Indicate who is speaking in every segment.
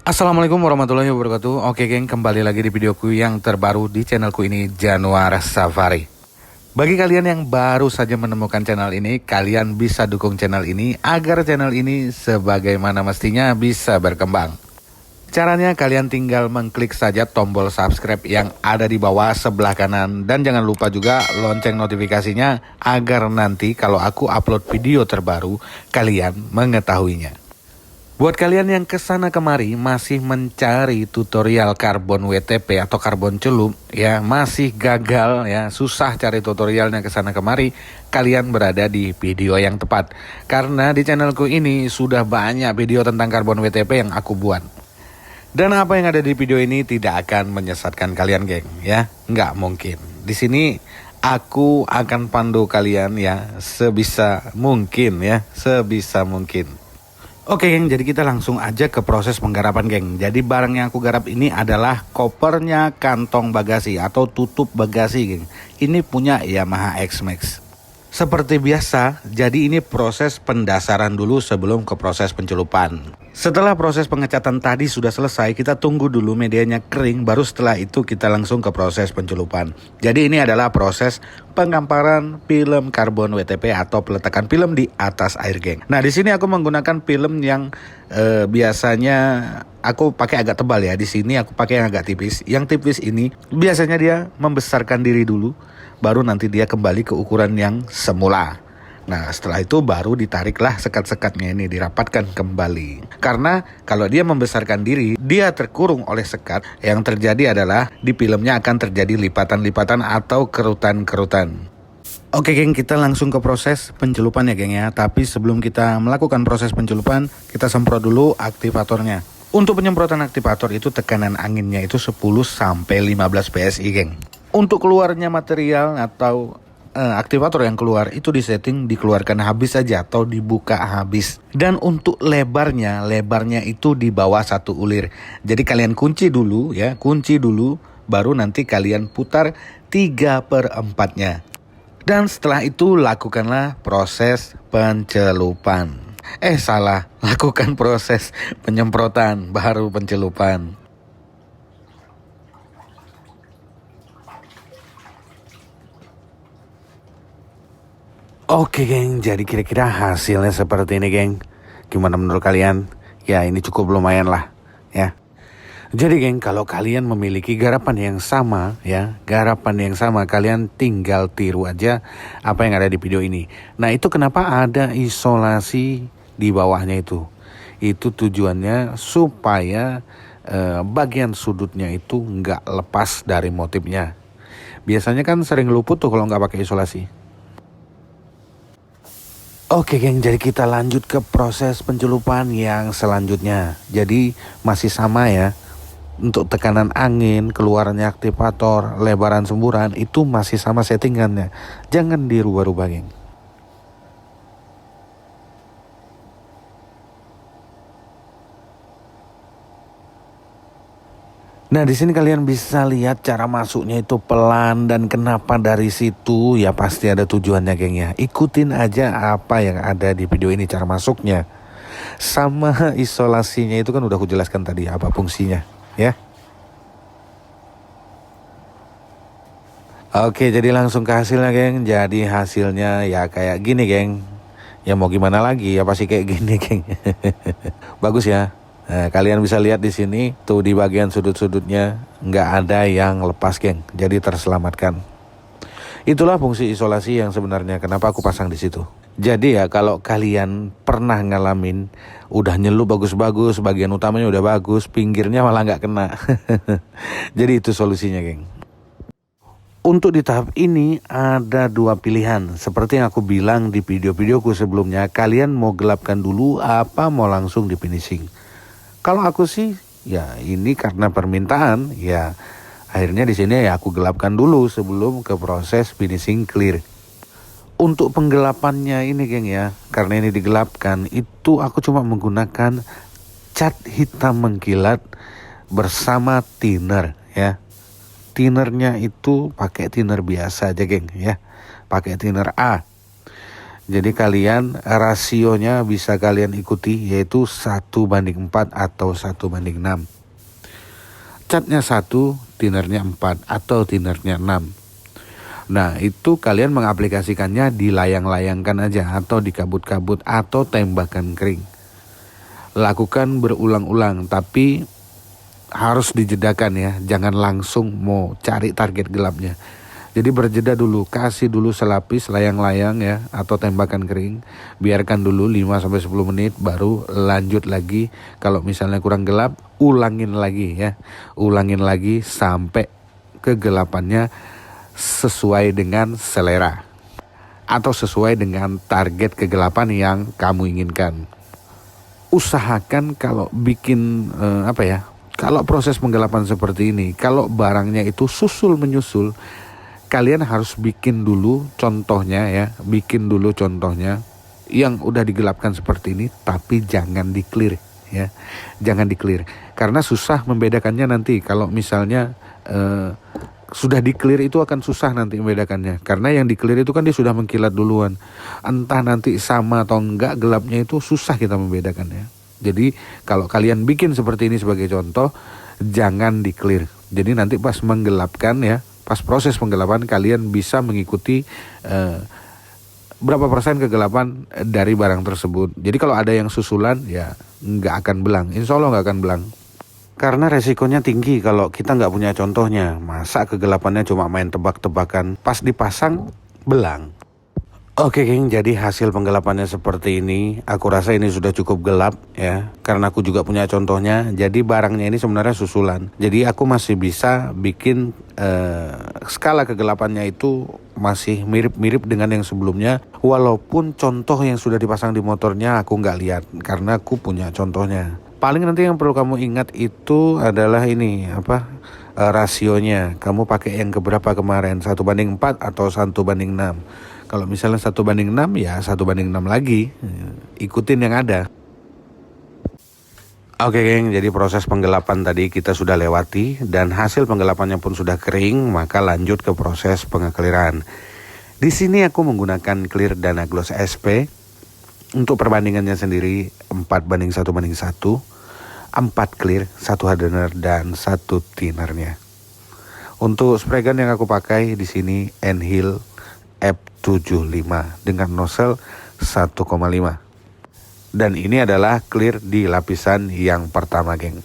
Speaker 1: Assalamualaikum warahmatullahi wabarakatuh. Oke geng, kembali lagi di videoku yang terbaru di channelku ini, Januar Safari. Bagi kalian yang baru saja menemukan channel ini, kalian bisa dukung channel ini agar channel ini sebagaimana mestinya bisa berkembang. Caranya kalian tinggal mengklik saja tombol subscribe yang ada di bawah sebelah kanan. Dan jangan lupa juga lonceng notifikasinya agar nanti kalau aku upload video terbaru, kalian mengetahuinya. Buat kalian yang kesana kemari masih mencari tutorial karbon WTP atau karbon celup ya, masih gagal ya, susah cari tutorialnya kesana kemari, kalian berada di video yang tepat. Karena di channelku ini sudah banyak video tentang karbon WTP yang aku buat. Dan apa yang ada di video ini tidak akan menyesatkan kalian geng ya, nggak mungkin. Di sini aku akan pandu kalian ya sebisa mungkin ya, sebisa mungkin. Oke geng, jadi kita langsung aja ke proses penggarapan geng. Jadi barang yang aku garap ini adalah kopernya kantong bagasi atau tutup bagasi geng. Ini punya Yamaha X-Max. Seperti biasa, jadi ini proses pendasaran dulu sebelum ke proses pencelupan. Setelah proses pengecatan tadi sudah selesai, kita tunggu dulu medianya kering, baru setelah itu kita langsung ke proses pencelupan. Jadi ini adalah proses penggamparan film karbon WTP atau peletakan film di atas air geng. Nah di sini aku menggunakan film yang biasanya aku pakai agak tebal ya. Di sini aku pakai yang agak tipis. Yang tipis ini biasanya dia membesarkan diri dulu, baru nanti dia kembali ke ukuran yang semula. Nah setelah itu baru ditariklah sekat-sekatnya ini, dirapatkan kembali. Karena kalau dia membesarkan diri, dia terkurung oleh sekat, yang terjadi adalah di filmnya akan terjadi lipatan-lipatan atau kerutan-kerutan. Oke geng, kita langsung ke proses pencelupan ya geng ya. Tapi sebelum kita melakukan proses pencelupan, kita semprot dulu aktivatornya. Untuk penyemprotan aktivator itu tekanan anginnya itu 10-15 PSI geng. Untuk keluarnya material atau aktivator yang keluar itu disetting dikeluarkan habis saja atau dibuka habis. Dan untuk lebarnya itu di bawah 1 ulir. Jadi kalian kunci dulu ya, kunci dulu, baru nanti kalian putar 3/4-nya. Dan setelah itu lakukanlah proses pencelupan. Salah, lakukan proses penyemprotan baru pencelupan. Oke geng, jadi kira-kira hasilnya seperti ini geng. Gimana menurut kalian? Ya ini cukup lumayan lah ya. Jadi geng, kalau kalian memiliki garapan yang sama ya, garapan yang sama, kalian tinggal tiru aja apa yang ada di video ini. Nah itu kenapa ada isolasi di bawahnya itu. Itu tujuannya supaya bagian sudutnya itu nggak lepas dari motifnya. Biasanya kan sering luput tuh kalau nggak pakai isolasi. Oke geng, jadi kita lanjut ke proses pencelupan yang selanjutnya. Jadi masih sama ya. Untuk tekanan angin, keluarnya aktivator, lebaran semburan itu masih sama settingannya. Jangan dirubah-rubah geng. Nah di sini kalian bisa lihat cara masuknya itu pelan, dan kenapa dari situ ya pasti ada tujuannya geng ya. Ikutin aja apa yang ada di video ini cara masuknya. Sama isolasinya itu kan udah aku jelaskan tadi apa fungsinya ya. Oke jadi langsung ke hasilnya geng. Jadi hasilnya ya kayak gini geng. Ya mau gimana lagi ya pasti kayak gini geng. Bagus ya. Nah, kalian bisa lihat di sini tuh di bagian sudut-sudutnya nggak ada yang lepas geng, jadi terselamatkan. Itulah fungsi isolasi yang sebenarnya kenapa aku pasang di situ. Jadi ya kalau kalian pernah ngalamin udah nyelup bagus-bagus, bagian utamanya udah bagus, pinggirnya malah nggak kena. Jadi itu solusinya geng. Untuk di tahap ini ada 2 pilihan. Seperti yang aku bilang di video-videoku sebelumnya, kalian mau gelapkan dulu apa mau langsung di finishing. Kalau aku sih ya ini karena permintaan ya, akhirnya di sini ya aku gelapkan dulu sebelum ke proses finishing clear. Untuk penggelapannya ini geng ya, karena ini digelapkan itu aku cuma menggunakan cat hitam mengkilat bersama thinner ya. Thinnernya itu pakai thinner biasa aja geng ya, pakai thinner A. Jadi kalian rasionya bisa kalian ikuti, yaitu 1:4 atau 1:6. Catnya 1, tinernya 4 atau tinernya 6. Nah itu kalian mengaplikasikannya di layang-layangkan aja, atau di kabut-kabut, atau tembakan kering. Lakukan berulang-ulang, tapi harus dijedakan ya, jangan langsung mau cari target gelapnya. Jadi berjeda dulu, kasih dulu selapis layang-layang ya, atau tembakan kering. Biarkan dulu 5-10 menit, baru lanjut lagi. Kalau misalnya kurang gelap, ulangin lagi ya. Ulangin lagi sampai kegelapannya sesuai dengan selera, atau sesuai dengan target kegelapan yang kamu inginkan. Usahakan kalau bikin kalau proses penggelapan seperti ini, kalau barangnya itu susul menyusul, kalian harus bikin dulu contohnya ya, yang udah digelapkan seperti ini, tapi jangan di clear ya, jangan di clear, karena susah membedakannya nanti. Kalau misalnya sudah di clear itu akan susah nanti membedakannya, karena yang di clear itu kan dia sudah mengkilat duluan, entah nanti sama atau enggak gelapnya, itu susah kita membedakannya. Jadi kalau kalian bikin seperti ini sebagai contoh, jangan di clear. Jadi nanti pas menggelapkan ya, pas proses penggelapan kalian bisa mengikuti berapa persen kegelapan dari barang tersebut. Jadi kalau ada yang susulan ya nggak akan belang, insya Allah nggak akan belang. Karena resikonya tinggi kalau kita nggak punya contohnya. Masa kegelapannya cuma main tebak-tebakan, pas dipasang belang. Oke geng, jadi hasil penggelapannya seperti ini. Aku rasa ini sudah cukup gelap ya, karena aku juga punya contohnya. Jadi barangnya ini sebenarnya susulan. Jadi aku masih bisa bikin skala kegelapannya itu masih mirip-mirip dengan yang sebelumnya. Walaupun contoh yang sudah dipasang di motornya aku nggak lihat, karena aku punya contohnya. Paling nanti yang perlu kamu ingat itu adalah ini rasionya. Kamu pakai yang keberapa kemarin, 1:4 atau 1:6. Kalau misalnya 1:6 ya 1:6 lagi, ikutin yang ada. Oke geng, jadi proses penggelapan tadi kita sudah lewati dan hasil penggelapannya pun sudah kering, maka lanjut ke proses pengekliran. Di sini aku menggunakan clear Dana Gloss SP. Untuk perbandingannya sendiri 4:1:1, 4 clear, 1 hardener dan 1 thinnernya. Untuk spray gun yang aku pakai di sini Enhil F75 dengan nozzle 1,5. Dan ini adalah clear di lapisan yang pertama geng.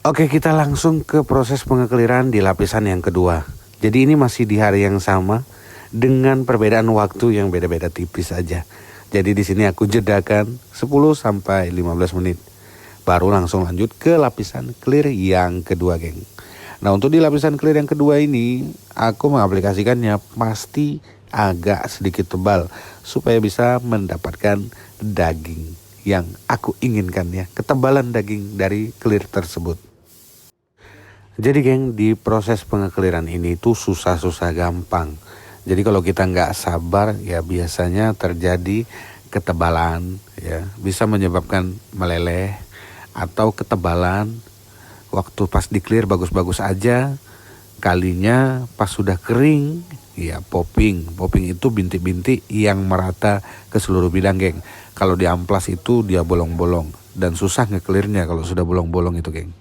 Speaker 1: Oke, kita langsung ke proses pengekliran di lapisan yang kedua. Jadi ini masih di hari yang sama dengan perbedaan waktu yang beda-beda tipis aja. Jadi di sini aku jedakan 10-15 menit. Baru langsung lanjut ke lapisan clear yang kedua geng. Nah untuk di lapisan clear yang kedua ini, aku mengaplikasikannya pasti agak sedikit tebal, supaya bisa mendapatkan daging yang aku inginkan ya, ketebalan daging dari clear tersebut. Jadi geng, di proses pengekliran ini tuh susah-susah gampang. Jadi kalau kita nggak sabar ya biasanya terjadi ketebalan ya, bisa menyebabkan meleleh atau ketebalan. Waktu pas di clear bagus-bagus aja, kalinya pas sudah kering ya popping. Popping itu bintik-bintik yang merata ke seluruh bidang geng. Kalau di amplas itu dia bolong-bolong dan susah nge-clearnya kalau sudah bolong-bolong itu geng.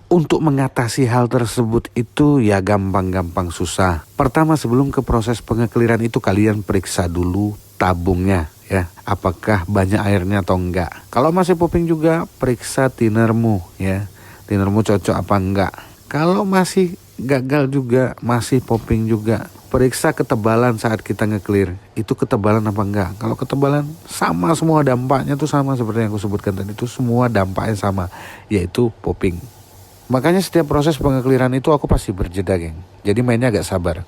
Speaker 1: Untuk mengatasi hal tersebut itu ya gampang-gampang susah. Pertama sebelum ke proses pengekliran itu kalian periksa dulu tabungnya ya, apakah banyak airnya atau enggak. Kalau masih popping juga periksa thinnermu ya, thinnermu cocok apa enggak. Kalau masih gagal juga, masih popping juga, periksa ketebalan saat kita nge-clear. Itu ketebalan apa enggak. Kalau ketebalan sama, semua dampaknya tuh sama seperti yang aku sebutkan tadi, itu semua dampaknya sama, yaitu popping. Makanya setiap proses pengekliran itu aku pasti berjeda geng. Jadi mainnya agak sabar.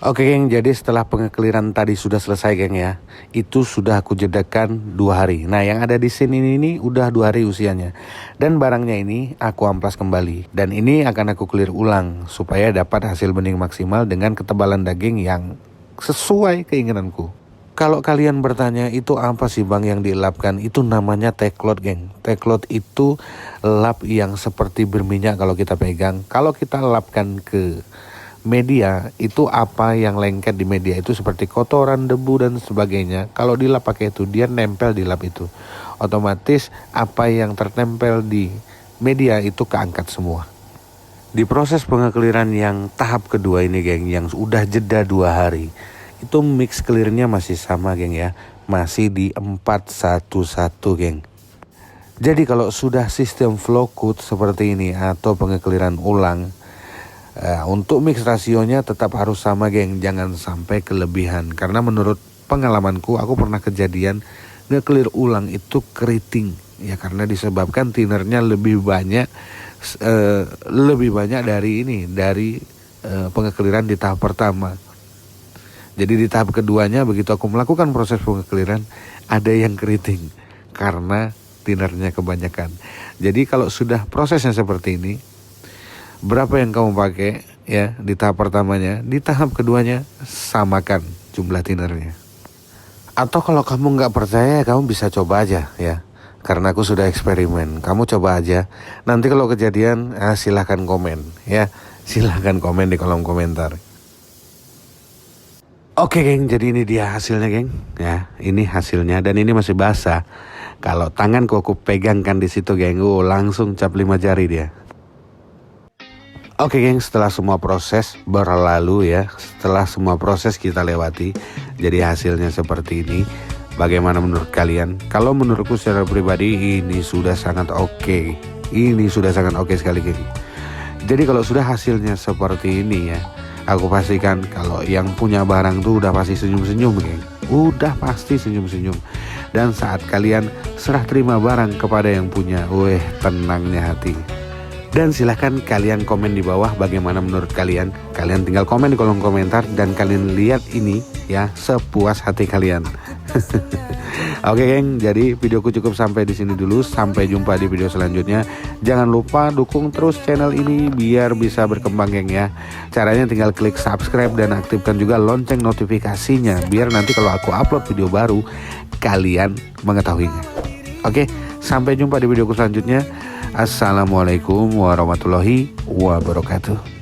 Speaker 1: Oke geng, jadi setelah pengekliran tadi sudah selesai geng ya, itu sudah aku jedakan 2 hari. Nah yang ada di sini ini udah 2 hari usianya. Dan barangnya ini aku amplas kembali. Dan ini akan aku clear ulang supaya dapat hasil bening maksimal dengan ketebalan daging yang sesuai keinginanku. Kalau kalian bertanya itu apa sih bang yang dilapkan, itu namanya teklot geng. Teklot itu lap yang seperti berminyak kalau kita pegang. Kalau kita lapkan ke media itu, apa yang lengket di media itu seperti kotoran, debu dan sebagainya. Kalau dilap pakai itu, dia nempel di lap itu. Otomatis apa yang tertempel di media itu keangkat semua. Di proses pengekliran yang tahap kedua ini geng, yang udah jeda 2 hari, itu mix clearnya masih sama geng ya, masih di 411 geng. Jadi kalau sudah sistem flow cut seperti ini atau pengekliran ulang, untuk mix rasionya tetap harus sama geng, jangan sampai kelebihan. Karena menurut pengalamanku, aku pernah kejadian nge-clear ulang itu keriting. Ya karena disebabkan tinernya lebih banyak dari pengekliran di tahap pertama. Jadi di tahap keduanya begitu aku melakukan proses pengekliran, ada yang keriting karena tinernya kebanyakan. Jadi kalau sudah prosesnya seperti ini, berapa yang kamu pakai ya di tahap pertamanya, di tahap keduanya samakan jumlah tinernya. Atau kalau kamu nggak percaya, kamu bisa coba aja ya. Karena aku sudah eksperimen, kamu coba aja. Nanti kalau kejadian, silahkan komen ya. Silahkan komen di kolom komentar. Oke geng, jadi ini dia hasilnya geng. Ya, ini hasilnya dan ini masih basah. Kalau tanganku aku pegangkan di situ geng, langsung cap 5 jari dia. Oke geng, setelah semua proses berlalu ya, setelah semua proses kita lewati, jadi hasilnya seperti ini. Bagaimana menurut kalian? Kalau menurutku secara pribadi ini sudah sangat oke. Ini sudah sangat oke sekali geng. Jadi kalau sudah hasilnya seperti ini ya, aku pastikan kalau yang punya barang tuh udah pasti senyum-senyum geng. Udah pasti senyum-senyum. Dan saat kalian serah terima barang kepada yang punya, tenangnya hati. Dan silahkan kalian komen di bawah bagaimana menurut kalian. Kalian tinggal komen di kolom komentar dan kalian lihat ini ya sepuas hati kalian. Oke geng, jadi videoku cukup sampai di sini dulu. Sampai jumpa di video selanjutnya. Jangan lupa dukung terus channel ini biar bisa berkembang geng ya. Caranya tinggal klik subscribe dan aktifkan juga lonceng notifikasinya biar nanti kalau aku upload video baru kalian mengetahuinya. Oke, sampai jumpa di videoku selanjutnya. Assalamualaikum warahmatullahi wabarakatuh.